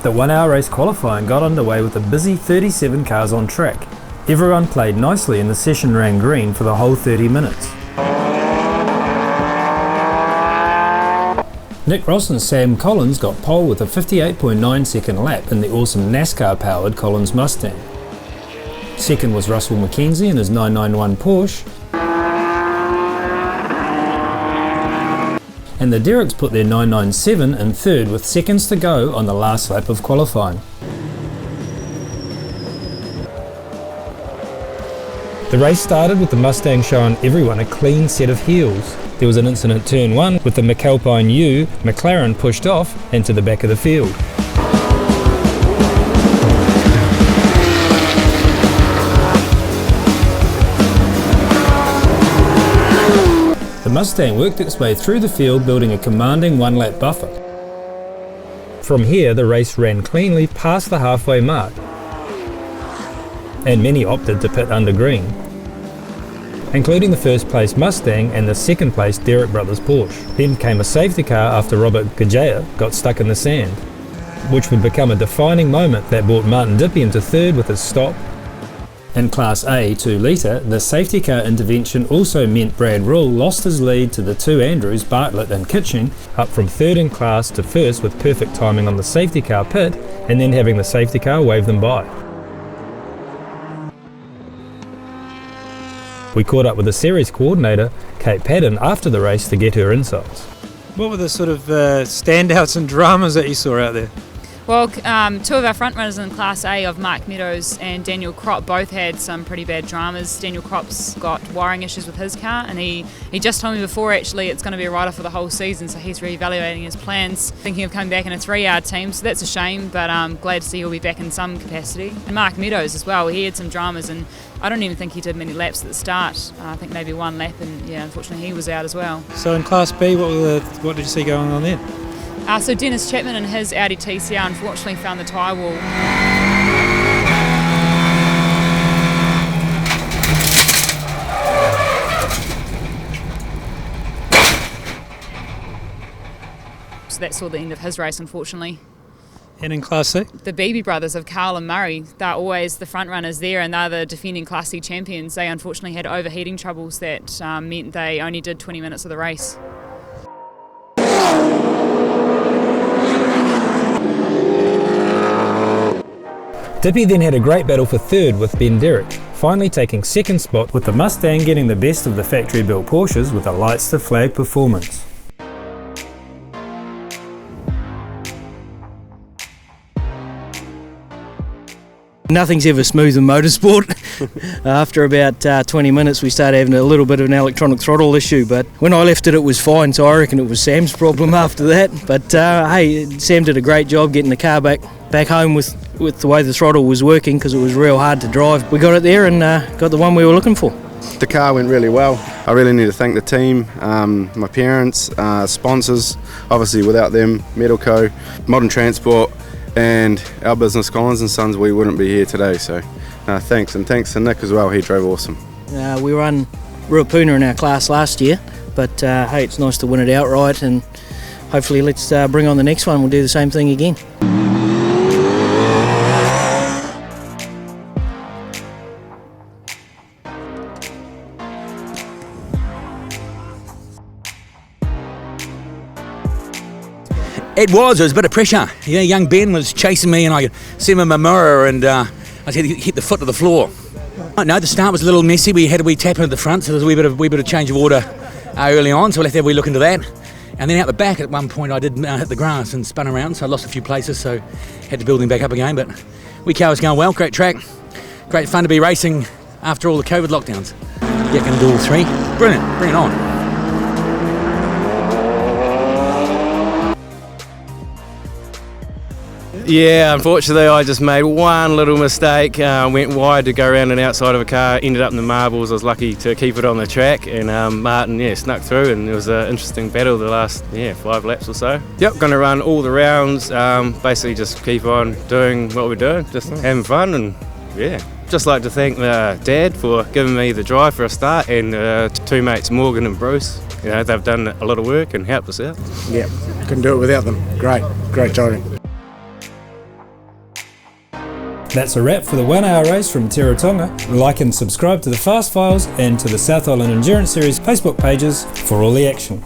The 1 hour race qualifying got underway with a busy 37 cars on track. Everyone played nicely and the session ran green for the whole 30 minutes. Nick Ross and Sam Collins got pole with a 58.9 second lap in the awesome NASCAR powered Collins Mustang. Second was Russell McKenzie in his 991 Porsche. And the Derricks put their 997 in third with seconds to go on the last lap of qualifying. The race started with the Mustang showing everyone a clean set of heels. There was an incident turn 1 with the McAlpine U McLaren pushed off into the back of the field. The Mustang worked its way through the field, building a commanding 1 lap buffer. From here the race ran cleanly past the halfway mark, and many opted to pit under green, including the first place Mustang and the second place Derrick Brothers Porsche. Then came a safety car after Robert Gajaya got stuck in the sand, which would become a defining moment that brought Martin Dippy into third with his stop. In Class A 2 litre, the safety car intervention also meant Brad Rule lost his lead to the two Andrews, Bartlett and Kitching, up from third in class to first with perfect timing on the safety car pit and then having the safety car wave them by. We caught up with the series coordinator, Kate Padden, after the race to get her insights. What were the sort of standouts and dramas that you saw out there? Well, two of our front runners in Class A of Mark Meadows and Daniel Kropp both had some pretty bad dramas. Daniel Kropp's got wiring issues with his car, and he just told me before actually it's going to be a rider for the whole season, so he's reevaluating his plans, thinking of coming back in a 3-yard team, so that's a shame, but I'm glad to see he'll be back in some capacity. And Mark Meadows as well, he had some dramas, and I don't even think he did many laps at the start. I think maybe 1 lap, and yeah, unfortunately he was out as well. So in Class B, what did you see going on there? So Dennis Chapman and his Audi TCR unfortunately found the tyre wall. So that saw the end of his race, unfortunately. And in Class C? The Beebe brothers of Carl and Murray, they're always the front runners there, and they're the defending Class C champions. They unfortunately had overheating troubles that meant they only did 20 minutes of the race. Dippy then had a great battle for third with Ben Derrick, finally taking second spot with the Mustang getting the best of the factory-built Porsches with a lights to flag performance. Nothing's ever smooth in motorsport. After about 20 minutes we started having a little bit of an electronic throttle issue, but when I left it was fine, so I reckon it was Sam's problem after that. But hey, Sam did a great job getting the car back home with the way the throttle was working, because it was real hard to drive. We got it there and got the one we were looking for. The car went really well. I really need to thank the team, my parents, sponsors. Obviously without them, Metalco, Modern Transport, and our business Collins and Sons, we wouldn't be here today. So thanks, and thanks to Nick as well. He drove awesome. We won Ruapuna in our class last year, but hey, it's nice to win it outright, and hopefully let's bring on the next one. We'll do the same thing again. It was a bit of pressure. Yeah, young Ben was chasing me and I could see him in my mirror, and I said he hit the foot to the floor. No, the start was a little messy. We had a wee tap into the front, so there was a wee bit of change of order early on, so we'll have to have a wee look into that. And then out the back at one point I did hit the grass and spun around, so I lost a few places, so had to build him back up again. But wee car was going well, great track, great fun to be racing after all the COVID lockdowns. Yeah, going to do all 3. Brilliant, bring it on. Yeah, unfortunately I just made one little mistake, went wide to go around and outside of a car, ended up in the marbles. I was lucky to keep it on the track, and Martin snuck through, and it was an interesting battle the last 5 laps or so. Yep, going to run all the rounds, basically just keep on doing what we're doing, just having fun, and yeah. Just like to thank Dad for giving me the drive for a start, and 2 mates Morgan and Bruce. You know, they've done a lot of work and helped us out. Yeah, couldn't do it without them. Great driving. That's a wrap for the 1 hour race from Teretonga. Like and subscribe to the Fast Files and to the South Island Endurance Series Facebook pages for all the action.